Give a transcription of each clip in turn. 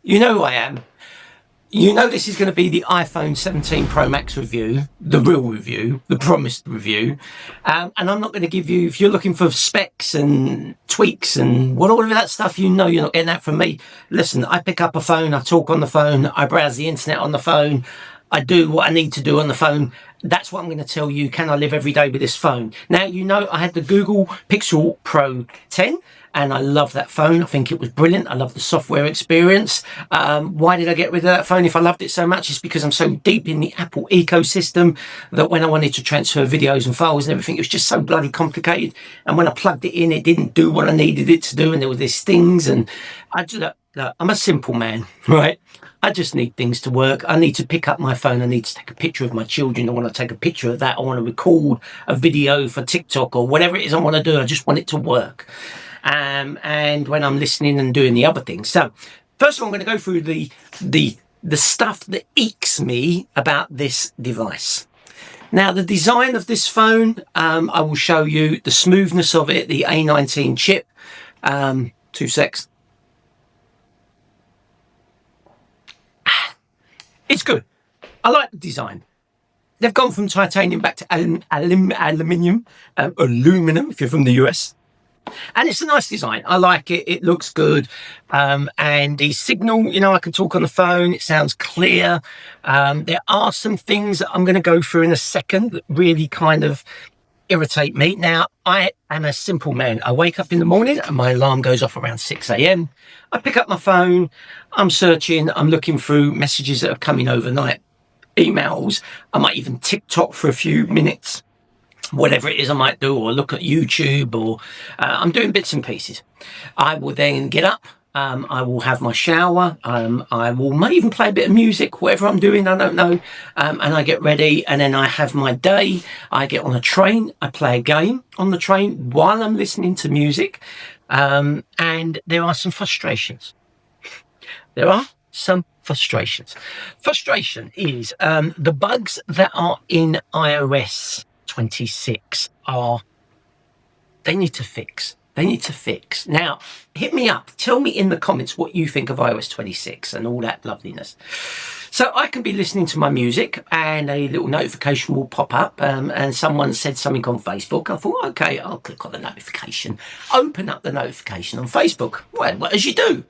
You know who I am. You know this is going to be the iPhone 17 Pro Max review, the real review, the promised review. And I'm not going to give you, if you're looking for specs and tweaks and all of that stuff, you know you're not getting that from me. Listen, I pick up a phone, I talk on the phone, I browse the internet on the phone, I do what I need to do on the phone. That's what I'm going to tell you. Can I live every day with this phone? Now, you know, I had the Google Pixel Pro 10. And I love that phone. I think it was brilliant. I love the software experience. Why did I get rid of that phone? If I loved it so much, it's because I'm so deep in the Apple ecosystem that when I wanted to transfer videos and files and everything, it was just so bloody complicated. And when I plugged it in, it didn't do what I needed it to do. And there were these things. And I just, look, I'm a simple man, right? I just need things to work. I need to pick up my phone. I need to take a picture of my children. I want to take a picture of that. I want to record a video for TikTok or whatever it is I want to do. I just want it to work. And when I'm listening and doing the other things. So first of all, I'm going to go through the stuff that ekes me about this device. Now, the design of this phone, I will show you the smoothness of it, the A19 chip. 2 secs. It's good. I like the design. They've gone from titanium back to aluminum if you're from the US. And it's a nice design. I like it. It looks good. And the signal, you know, I can talk on the phone. It sounds clear. There are some things that I'm going to go through in a second that really kind of irritate me. Now, I am a simple man. I wake up in the morning and my alarm goes off around 6 a.m. I pick up my phone. I'm searching. I'm looking through messages that have come in overnight, emails. I might even TikTok for a few minutes. Whatever it is I might do, or look at YouTube, or I'm doing bits and pieces. I will then get up. I will have my shower. I may even play a bit of music, whatever I'm doing, I don't know. And I get ready, and then I have my day. I get on a train. I play a game on the train while I'm listening to music. And there are some frustrations. There are some frustrations. Frustration is the bugs that are in iOS 26 they need to fix. They need to fix. Now, hit me up. Tell me in the comments what you think of iOS 26 and all that loveliness. So I can be listening to my music and a little notification will pop up and someone said something on Facebook. I thought, okay, I'll click on the notification. Open up the notification on Facebook. Well, what as you do?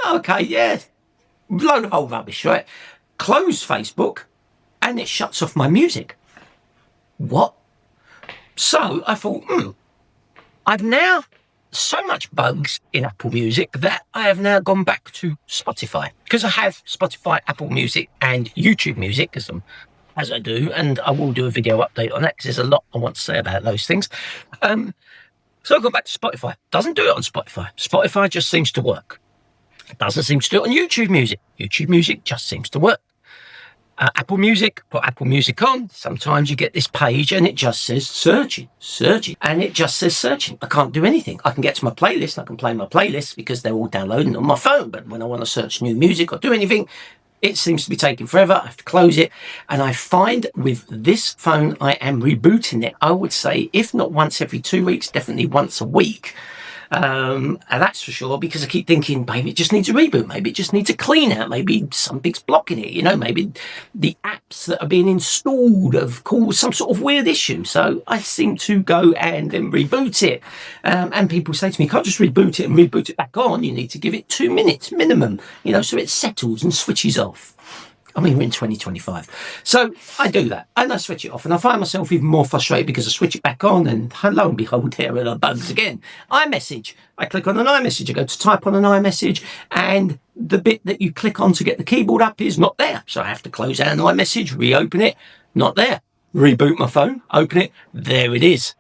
Okay, yeah. Load of old rubbish, right? Close Facebook and it shuts off my music. What? So I thought, I've now so much bugs in Apple Music that I have now gone back to Spotify, because I have Spotify, Apple Music and YouTube Music as I do, and I will do a video update on that because there's a lot I want to say about those things. So I've gone back to Spotify. Doesn't do it on Spotify. Spotify just seems to work. It doesn't seem to do it on YouTube Music. YouTube Music just seems to work. Apple Music, put Apple Music on. Sometimes you get this page and it just says searching, and it just says searching. I can't do anything. I can get to my playlist. I can play my playlists because they're all downloading on my phone. But when I want to search new music or do anything, it seems to be taking forever. I have to close it. And I find with this phone, I am rebooting it. I would say, if not once every 2 weeks, definitely once a week. And that's for sure, because I keep thinking, maybe it just needs a reboot. Maybe it just needs a clean out. Maybe something's blocking it. You know, maybe the apps that are being installed have caused some sort of weird issue. So I seem to go and then reboot it. And people say to me, you can't just reboot it and reboot it back on. You need to give it 2 minutes minimum, you know, so it settles and switches off. I mean, we're in 2025. So I do that and I switch it off, and I find myself even more frustrated because I switch it back on and lo and behold, there are the bugs again. iMessage. I click on an iMessage. I go to type on an iMessage and the bit that you click on to get the keyboard up is not there. So I have to close out an iMessage, reopen it, not there. Reboot my phone, open it, there it is.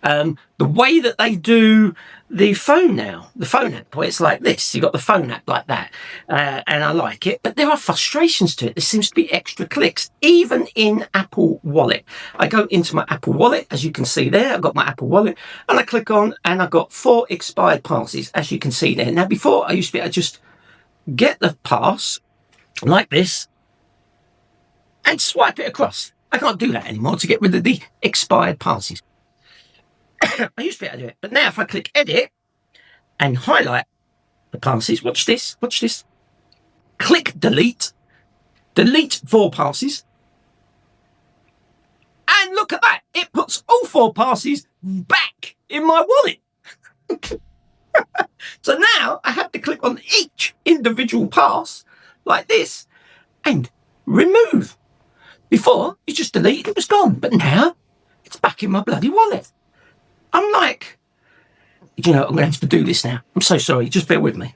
The way that they do the phone now, the phone app, where it's like this, you've got the phone app like that, and I like it, but there are frustrations to it. There seems to be extra clicks, even in Apple Wallet. I go into my Apple Wallet, as you can see there, I've got my Apple Wallet, and I click on, and I've got 4 expired passes, as you can see there. Now, before, I used to be able to just get the pass, like this, and swipe it across. I can't do that anymore to get rid of the expired passes. I used to be able to do it, but now if I click edit and highlight the passes, watch this, click delete 4 passes, and look at that, it puts all 4 passes back in my wallet. So now I have to click on each individual pass like this and remove. Before, you just delete, it was gone. But now it's back in my bloody wallet. I'm like, I'm going to have to do this now. I'm so sorry. Just bear with me.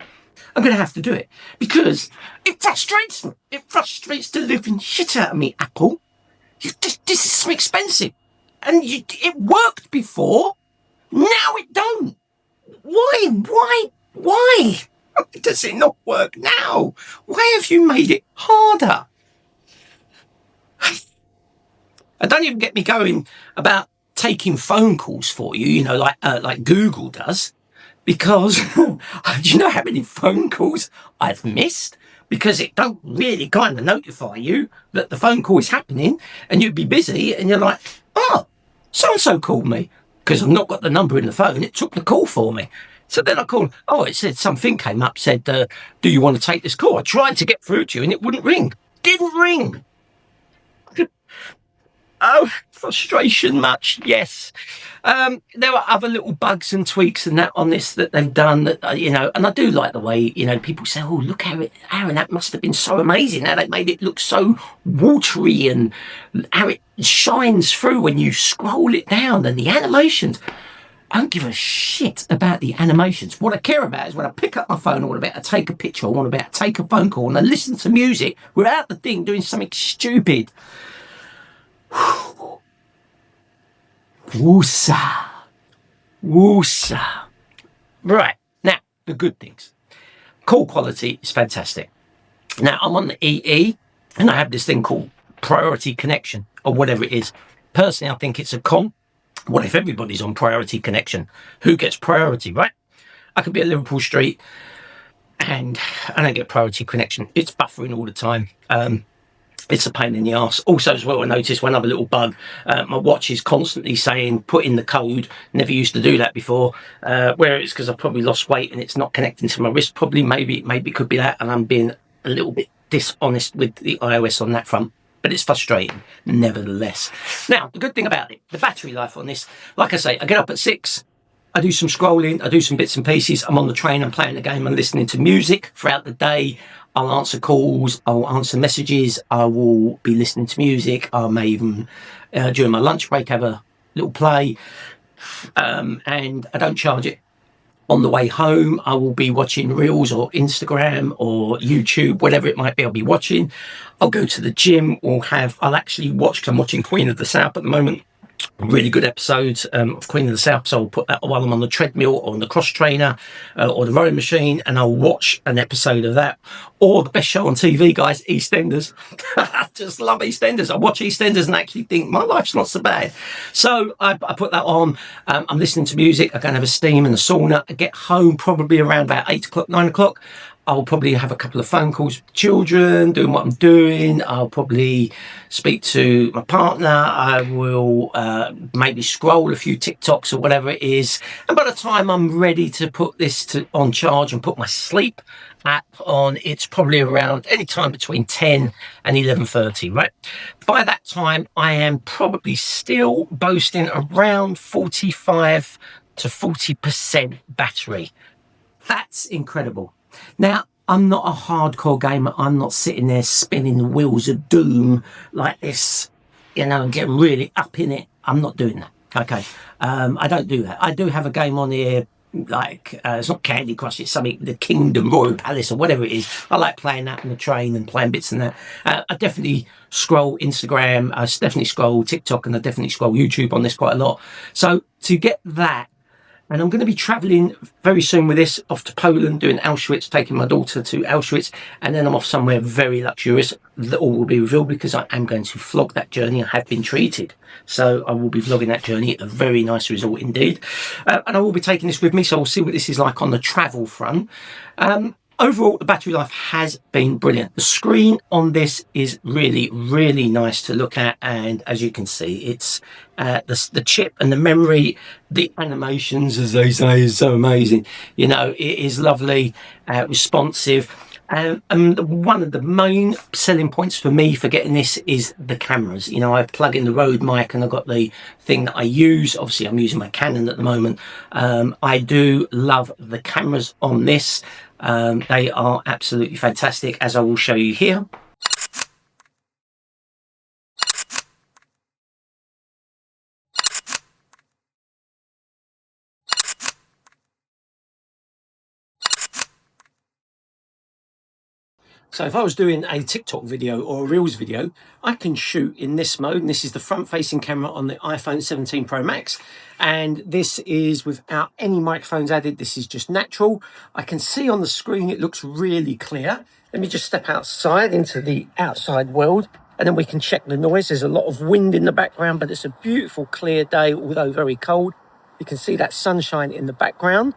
I'm going to have to do it because it frustrates me. It frustrates the living shit out of me, Apple. This is so expensive. And it worked before. Now it don't. Why? Does it not work now? Why have you made it harder? And don't even get me going about taking phone calls for you, like Google does, because do you know how many phone calls I've missed? Because it don't really kind of notify you that the phone call is happening and you'd be busy and you're like, oh, so-and-so called me. Because I've not got the number in the phone, it took the call for me. So then I called, it said something came up, said, do you want to take this call? I tried to get through to you and it wouldn't ring. Didn't ring. Oh, frustration much, yes. There are other little bugs and tweaks and that on this that they've done that, and I do like the way, people say, oh, look Aaron, that must have been so amazing. How they made it look so watery and how it shines through when you scroll it down and the animations. I don't give a shit about the animations. What I care about is when I pick up my phone, I want to be able to take a picture, I want to be able to take a phone call and I listen to music without the thing doing something stupid. Woosa. Right, now, the good things. Call quality is fantastic. Now, I'm on the EE, and I have this thing called priority connection, or whatever it is. Personally, I think it's a con. What if everybody's on priority connection? Who gets priority, right? I could be at Liverpool Street, and I don't get priority connection. It's buffering all the time. It's a pain in the arse. Also, as well, I noticed one other little bug. My watch is constantly saying, put in the code. Never used to do that before. Where it's because I've probably lost weight and it's not connecting to my wrist. Probably, maybe it could be that. And I'm being a little bit dishonest with the iOS on that front. But it's frustrating, nevertheless. Now, the good thing about it, the battery life on this, like I say, I get up at 6. I do some scrolling. I do some bits and pieces. I'm on the train. I'm playing the game. I'm listening to music throughout the day. I'll answer calls, I'll answer messages, I will be listening to music, I may even, during my lunch break, have a little play, and I don't charge it. On the way home, I will be watching Reels or Instagram or YouTube, whatever it might be, I'll be watching. I'll go to the gym, I'll actually watch, because I'm watching Queen of the South at the moment, really good episodes of Queen of the South, so I'll put that while I'm on the treadmill or on the cross trainer or the rowing machine, and I'll watch an episode of that. Or the best show on TV, guys, EastEnders. I just love EastEnders. I watch EastEnders and actually think my life's not so bad. So I put that on. I'm listening to music. I go and have a steam and a sauna. I get home probably around about 8 o'clock, 9 o'clock. I'll probably have a couple of phone calls with children, doing what I'm doing. I'll probably speak to my partner. I will maybe scroll a few TikToks or whatever it is. And by the time I'm ready to put this on charge and put my sleep app on, it's probably around any time between 10 and 11:30, right? By that time, I am probably still boasting around 45 to 40% battery. That's incredible. Now, I'm not a hardcore gamer. I'm not sitting there spinning the wheels of doom like this, and getting really up in it. I'm not doing that. Okay. I don't do that. I do have a game on here, like, it's not Candy Crush, it's something, the Kingdom, Royal Palace, or whatever it is. I like playing that on the train and playing bits and that. I definitely scroll Instagram. I definitely scroll TikTok, and I definitely scroll YouTube on this quite a lot. So to get that, and I'm going to be travelling very soon with this, off to Poland, doing Auschwitz, taking my daughter to Auschwitz, and then I'm off somewhere very luxurious that all will be revealed, because I am going to vlog that journey. I have been treated, so I will be vlogging that journey. A very nice resort indeed. And I will be taking this with me, so we'll see what this is like on the travel front. Overall, the battery life has been brilliant. The screen on this is really, really nice to look at. And as you can see, it's the chip and the memory, the animations, as they say, is so amazing. It is lovely, responsive. And one of the main selling points for me for getting this is the cameras. You know, I plug in the Rode mic and I've got the thing that I use. Obviously, I'm using my Canon at the moment. I do love the cameras on this. They are absolutely fantastic, as I will show you here. So if I was doing a TikTok video or a Reels video, I can shoot in this mode. And this is the front-facing camera on the iPhone 17 Pro Max. And this is without any microphones added. This is just natural. I can see on the screen it looks really clear. Let me just step outside into the outside world, and then we can check the noise. There's a lot of wind in the background, but it's a beautiful, clear day, although very cold. You can see that sunshine in the background.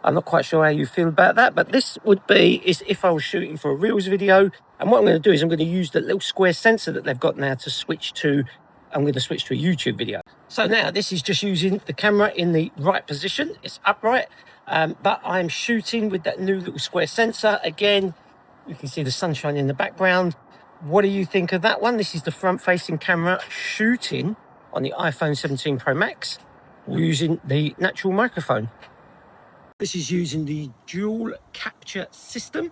I'm not quite sure how you feel about that, but this would be is if I was shooting for a Reels video. And what I'm going to do is I'm going to use the little square sensor that they've got now to switch to, I'm going to switch to a YouTube video. So now this is just using the camera in the right position. It's upright, but I'm shooting with that new little square sensor. Again, you can see the sunshine in the background. What do you think of that one? This is the front-facing camera shooting on the iPhone 17 Pro Max using the natural microphone. This is using the dual capture system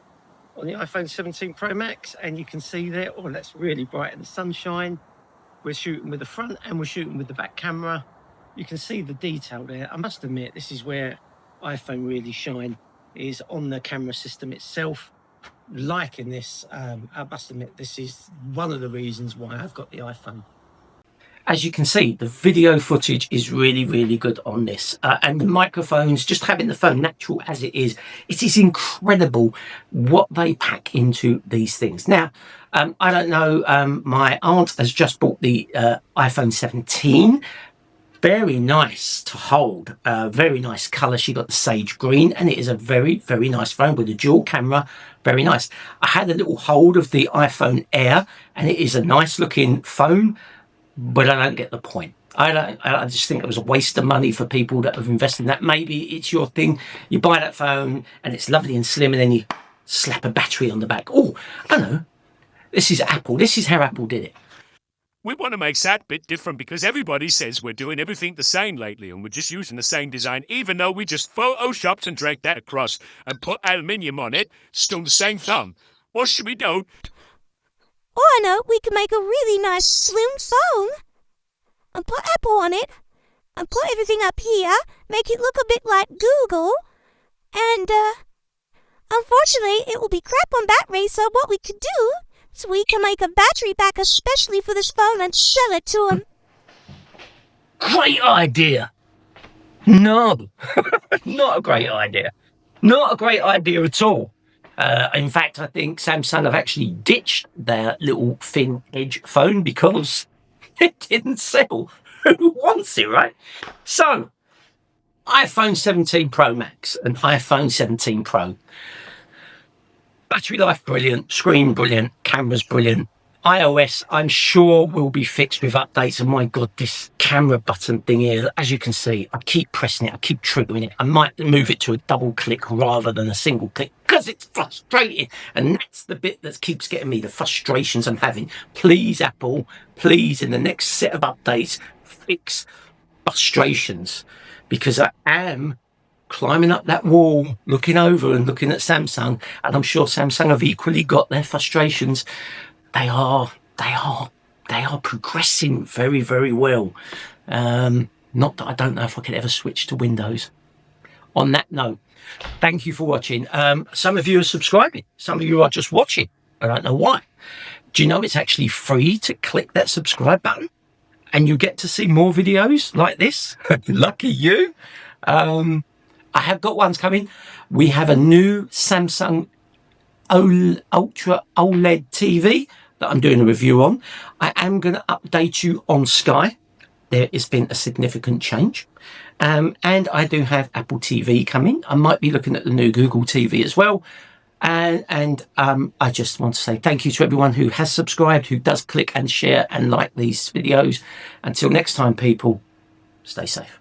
on the iPhone 17 Pro Max, and you can see there, oh, that's really bright in the sunshine. We're shooting with the front and we're shooting with the back camera. You can see the detail there. I must admit, this is where iPhone really shine, is on the camera system itself. Liking this, I must admit, this is one of the reasons why I've got the iPhone. As you can see, the video footage is really, really good on this. And the microphones, just having the phone natural as it is incredible what they pack into these things. Now, I don't know, my aunt has just bought the iPhone 17. Very nice to hold, very nice colour. She got the sage green, and it is a very, very nice phone with a dual camera. Very nice. I had a little hold of the iPhone Air, and it is a nice looking phone, but I don't get the point. I just think it was a waste of money for people that have invested in that. Maybe it's your thing. You buy that phone and it's lovely and slim, and then you slap a battery on the back. Oh, I know. This is Apple. This is how Apple did it. We want to make that bit different because everybody says we're doing everything the same lately and we're just using the same design, even though we just photoshopped and dragged that across and put aluminium on it, still the same thumb. What should we do? Oh, I know, we can make a really nice slim phone and put Apple on it and put everything up here, make it look a bit like Google, and unfortunately it will be crap on battery, so what we could do is we can make a battery pack especially for this phone and sell it to them. Great idea. No, not a great idea. Not a great idea at all. In fact, I think Samsung have actually ditched their little thin edge phone because it didn't sell. Who wants it, right? So, iPhone 17 Pro Max and iPhone 17 Pro. Battery life brilliant, screen brilliant, cameras brilliant. iOS, I'm sure, will be fixed with updates. And my God, this camera button thing here, as you can see, I keep pressing it, I keep triggering it. I might move it to a double click rather than a single click because it's frustrating. And that's the bit that keeps getting me, the frustrations I'm having. Please, Apple, please, in the next set of updates, fix frustrations, because I am climbing up that wall, looking over and looking at Samsung, and I'm sure Samsung have equally got their frustrations. They are progressing very, very well. Not that I don't know if I could ever switch to Windows. On that note, thank you for watching. Some of you are subscribing. Some of you are just watching. I don't know why. Do you know it's actually free to click that subscribe button? And you get to see more videos like this? Lucky you. I have got ones coming. We have a new Samsung Ultra OLED TV that I'm doing a review on. I am going to update you on Sky. There has been a significant change. And I do have Apple TV coming. I might be looking at the new Google TV as well. And I just want to say thank you to everyone who has subscribed, who does click and share and like these videos. Until next time, people, stay safe.